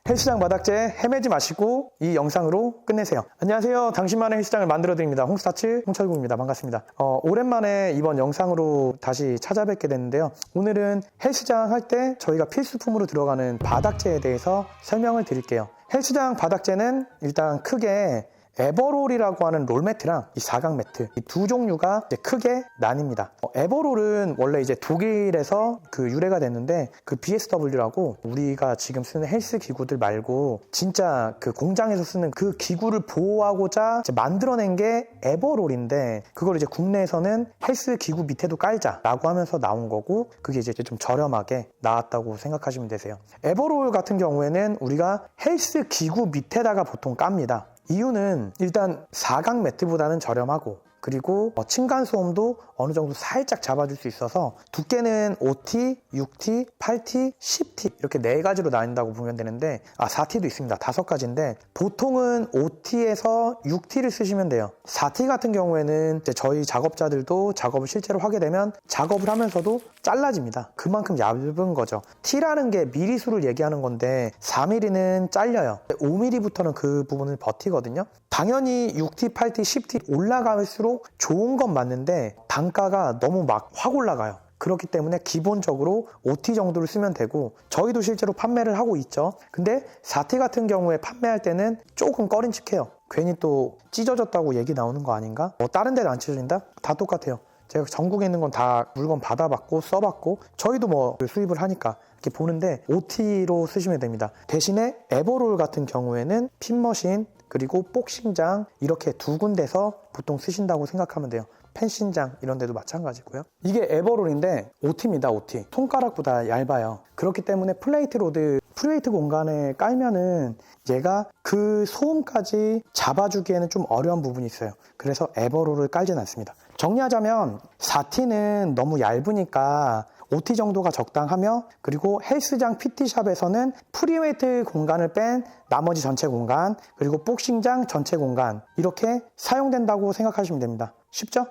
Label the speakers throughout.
Speaker 1: 헬스장 바닥재 헤매지 마시고 이 영상으로 끝내세요. 안녕하세요. 당신만의 헬스장을 만들어드립니다. 홍스타츠 홍철구입니다. 반갑습니다. 오랜만에 이번 영상으로 다시 찾아뵙게 됐는데요. 오늘은 헬스장 할 때 저희가 필수품으로 들어가는 바닥재에 대해서 설명을 드릴게요. 헬스장 바닥재는 일단 크게 에버롤이라고 하는 롤매트랑 이 사각 매트, 이 두 종류가 이제 크게 나뉩니다. 에버롤은 원래 이제 독일에서 그 유래가 됐는데, 그 BSW라고 우리가 지금 쓰는 헬스 기구들 말고 진짜 그 공장에서 쓰는 그 기구를 보호하고자 이제 만들어낸 게 에버롤인데, 그걸 이제 국내에서는 헬스 기구 밑에도 깔자라고 하면서 나온 거고, 그게 이제 좀 저렴하게 나왔다고 생각하시면 되세요. 에버롤 같은 경우에는 우리가 헬스 기구 밑에다가 보통 깝니다. 이유는 일단 사각 매트보다는 저렴하고, 그리고 층간소음도 어느 정도 살짝 잡아줄 수 있어서 두께는 5T, 6T, 8T, 10T 이렇게 4가지로 나뉜다고 보면 되는데, 4T도 있습니다. 5가지인데 보통은 5T에서 6T를 쓰시면 돼요. 4T 같은 경우에는 이제 저희 작업자들도 작업을 실제로 하게 되면 작업을 하면서도 잘라집니다. 그만큼 얇은 거죠. T라는 게 미리수를 얘기하는 건데 4mm는 잘려요. 5mm부터는 그 부분을 버티거든요. 당연히 6T, 8T, 10T 올라갈수록 좋은 건 맞는데 단가가 너무 막 확 올라가요. 그렇기 때문에 기본적으로 5T 정도를 쓰면 되고, 저희도 실제로 판매를 하고 있죠. 근데 4T 같은 경우에 판매할 때는 조금 꺼림칙해요. 괜히 또 찢어졌다고 얘기 나오는 거 아닌가? 다른 데는 안 찢어진다? 다 똑같아요. 제가 전국에 있는 건 다 물건 받아봤고 써봤고, 저희도 수입을 하니까 이렇게 보는데 5T로 쓰시면 됩니다. 대신에 에버롤 같은 경우에는 핀머신 그리고 복싱장 이렇게 두 군데서 보통 쓰신다고 생각하면 돼요. 펜싱장 이런 데도 마찬가지고요. 이게 에버롤인데 5T입니다. 5T. 손가락보다 얇아요. 그렇기 때문에 플레이트 로드, 프리웨이트 공간에 깔면은 얘가 그 소음까지 잡아주기에는 좀 어려운 부분이 있어요. 그래서 에버롤을 깔진 않습니다. 정리하자면 4T는 너무 얇으니까 5T 정도가 적당하며, 그리고 헬스장 PT샵에서는 프리웨이트 공간을 뺀 나머지 전체 공간, 그리고 복싱장 전체 공간 이렇게 사용된다고 생각하시면 됩니다. 쉽죠?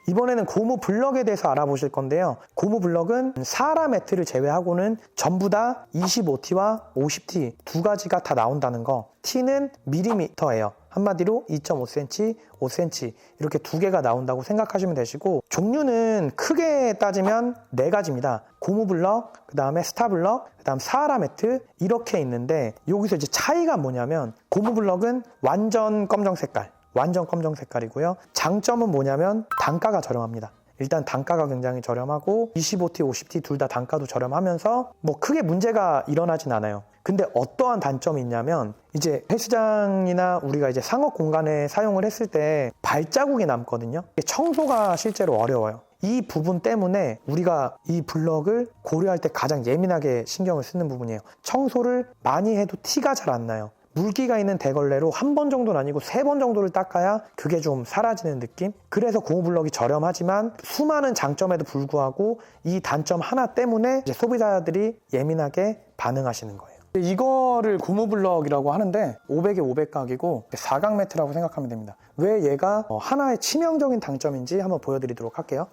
Speaker 1: 이번에는 고무 블럭에 대해서 알아보실 건데요. 고무 블럭은 사라 매트를 제외하고는 전부 다 25T와 50T 두 가지가 다 나온다는 거. T는 밀리미터예요. 한마디로 2.5cm, 5cm 이렇게 두 개가 나온다고 생각하시면 되시고, 종류는 크게 따지면 4가지입니다. 고무 블럭, 그 다음에 스타 블럭, 그 다음 사하라 매트 이렇게 있는데, 여기서 이제 차이가 뭐냐면 고무 블럭은 완전 검정 색깔이고요. 장점은 뭐냐면 단가가 저렴합니다. 일단 단가가 굉장히 저렴하고 25T, 50T 둘 다 단가도 저렴하면서 크게 문제가 일어나진 않아요. 근데 어떠한 단점이 있냐면, 이제 헬스장이나 우리가 이제 상업 공간에 사용을 했을 때 발자국이 남거든요. 청소가 실제로 어려워요. 이 부분 때문에 우리가 이 블럭을 고려할 때 가장 예민하게 신경을 쓰는 부분이에요. 청소를 많이 해도 티가 잘 안 나요. 물기가 있는 대걸레로 한 번 정도는 아니고 3번 정도를 닦아야 그게 좀 사라지는 느낌? 그래서 고무 블럭이 저렴하지만 수많은 장점에도 불구하고 이 단점 하나 때문에 이제 소비자들이 예민하게 반응하시는 거예요. 이거를 고무 블럭이라고 하는데 500에 500각이고 사각 매트라고 생각하면 됩니다. 왜 얘가 하나의 치명적인 단점인지 한번 보여드리도록 할게요.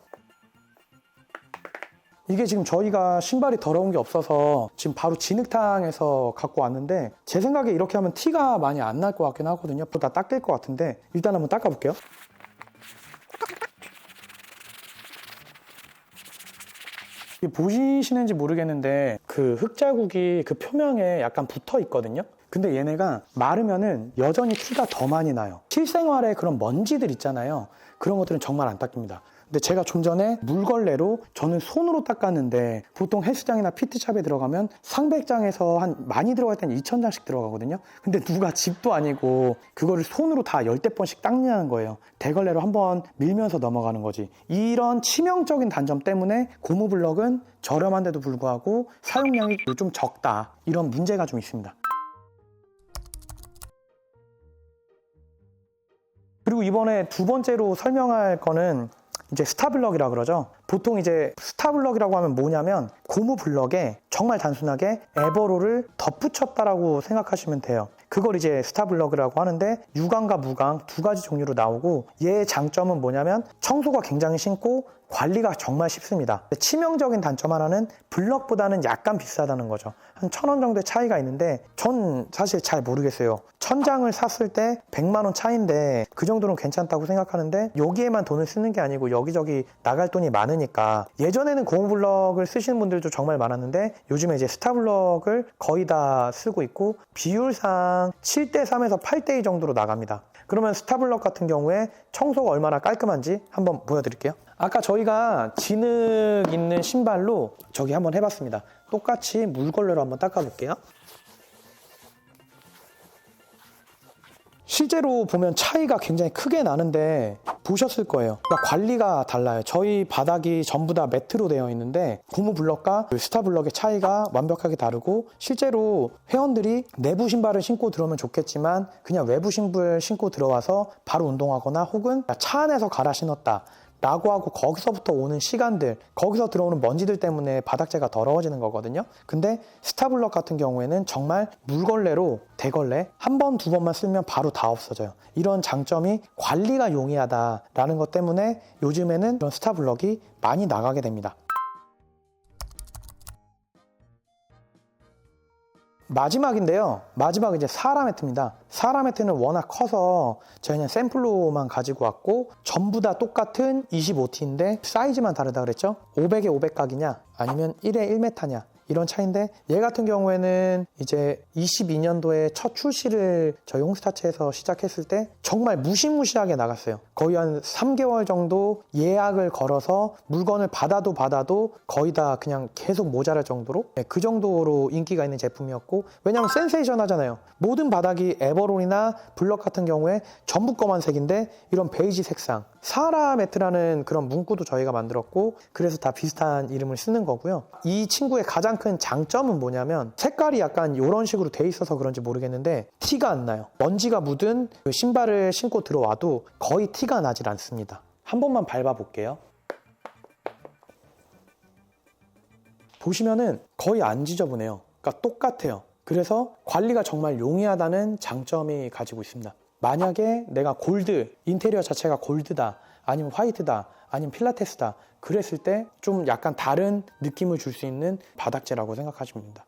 Speaker 1: 이게 지금 저희가 신발이 더러운 게 없어서 지금 바로 진흙탕에서 갖고 왔는데, 제 생각에 이렇게 하면 티가 많이 안 날 것 같긴 하거든요. 다 닦일 것 같은데 일단 한번 닦아볼게요. 보시시는지 모르겠는데 그 흙자국이 그 표면에 약간 붙어 있거든요. 근데 얘네가 마르면은 여전히 티가 더 많이 나요. 실생활에 그런 먼지들 있잖아요. 그런 것들은 정말 안 닦입니다. 근데 제가 좀 전에 물걸레로 저는 손으로 닦았는데, 보통 헬스장이나 PT샵에 들어가면 300장에서 많이 들어갈 때는 2000장씩 들어가거든요. 근데 누가 집도 아니고 그거를 손으로 다 10대 번씩 닦냐는 거예요. 대걸레로 한번 밀면서 넘어가는 거지. 이런 치명적인 단점 때문에 고무 블럭은 저렴한데도 불구하고 사용량이 좀 적다, 이런 문제가 좀 있습니다. 그리고 이번에 두 번째로 설명할 거는 이제 스타블럭이라 그러죠. 보통 이제 스타블럭이라고 하면 뭐냐면 고무 블럭에 정말 단순하게 에버롤을 덧붙였다라고 생각하시면 돼요. 그걸 이제 스타블럭이라고 하는데, 유광과 무광 두 가지 종류로 나오고, 얘의 장점은 뭐냐면 청소가 굉장히 쉽고 관리가 정말 쉽습니다. 치명적인 단점 하나는 블럭보다는 약간 비싸다는 거죠. 한 1,000원 정도의 차이가 있는데 전 사실 잘 모르겠어요. 천장을 샀을 때 100만 원 차이인데 그 정도는 괜찮다고 생각하는데 여기에만 돈을 쓰는 게 아니고 여기저기 나갈 돈이 많으니까 예전에는 고무블럭을 쓰시는 분들도 정말 많았는데 요즘에 이제 스타블럭을 거의 다 쓰고 있고 비율상 7:3에서 8:2 정도로 나갑니다. 그러면 스타블럭 같은 경우에 청소가 얼마나 깔끔한지 한번 보여드릴게요. 아까 저희가 진흙 있는 신발로 저기 한번 해봤습니다. 똑같이 물걸레로 한번 닦아볼게요. 실제로 보면 차이가 굉장히 크게 나는데 보셨을 거예요. 그러니까 관리가 달라요. 저희 바닥이 전부 다 매트로 되어 있는데 고무블럭과 스타블럭의 차이가 완벽하게 다르고 실제로 회원들이 내부 신발을 신고 들어오면 좋겠지만 그냥 외부 신발 신고 들어와서 바로 운동하거나 혹은 차 안에서 갈아 신었다 라고 하고 거기서부터 오는 시간들, 거기서 들어오는 먼지들 때문에 바닥재가 더러워지는 거거든요. 근데 스타블럭 같은 경우에는 정말 물걸레로 대걸레 한 번, 두 번만 쓰면 바로 다 없어져요. 이런 장점이 관리가 용이하다라는 것 때문에 요즘에는 이런 스타블럭이 많이 나가게 됩니다. 마지막인데요. 마지막은 이제 사라 매트입니다. 사라 매트는 워낙 커서 저희는 샘플로만 가지고 왔고 전부 다 똑같은 25T인데 사이즈만 다르다 그랬죠? 500에 500각이냐 아니면 1에 1m냐 이런 차이인데 얘 같은 경우에는 이제 22년도에 첫 출시를 저희 홈스타츠에서 시작했을 때 정말 무시무시하게 나갔어요. 거의 한 3개월 정도 예약을 걸어서 물건을 받아도 거의 다 그냥 계속 모자랄 정도로 그 정도로 인기가 있는 제품이었고 왜냐면 센세이션 하잖아요. 모든 바닥이 에버롤이나 블럭 같은 경우에 전부 검은색인데 이런 베이지 색상 사라 매트라는 그런 문구도 저희가 만들었고 그래서 다 비슷한 이름을 쓰는 거고요. 이 친구의 가장 큰 장점은 뭐냐면 색깔이 약간 이런 식으로 돼 있어서 그런지 모르겠는데 티가 안 나요. 먼지가 묻은 그 신발을 신고 들어와도 거의 티가 나질 않습니다. 한 번만 밟아 볼게요. 보시면은 거의 안 지저분해요. 그러니까 똑같아요. 그래서 관리가 정말 용이하다는 장점이 가지고 있습니다. 만약에 내가 골드, 인테리어 자체가 골드다, 아니면 화이트다, 아니면 필라테스다 그랬을 때 좀 약간 다른 느낌을 줄 수 있는 바닥재라고 생각하시면 됩니다.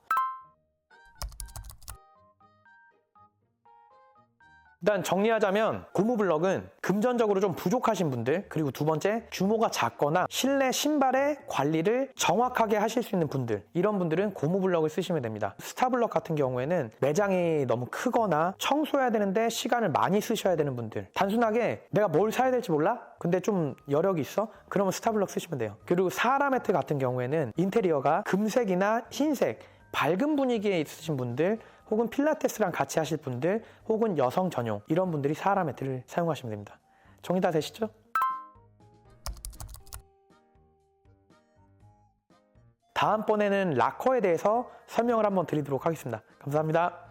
Speaker 1: 일단 정리하자면 고무블럭은 금전적으로 좀 부족하신 분들 그리고 두 번째 규모가 작거나 실내 신발의 관리를 정확하게 하실 수 있는 분들 이런 분들은 고무블럭을 쓰시면 됩니다. 스타블럭 같은 경우에는 매장이 너무 크거나 청소해야 되는데 시간을 많이 쓰셔야 되는 분들 단순하게 내가 뭘 사야 될지 몰라? 근데 좀 여력이 있어? 그러면 스타블럭 쓰시면 돼요. 그리고 사라 매트 같은 경우에는 인테리어가 금색이나 흰색 밝은 분위기에 있으신 분들 혹은 필라테스랑 같이 하실 분들 혹은 여성 전용 이런 분들이 사라 매트를 사용하시면 됩니다. 정리 다 되시죠? 다음번에는 락커에 대해서 설명을 한번 드리도록 하겠습니다. 감사합니다.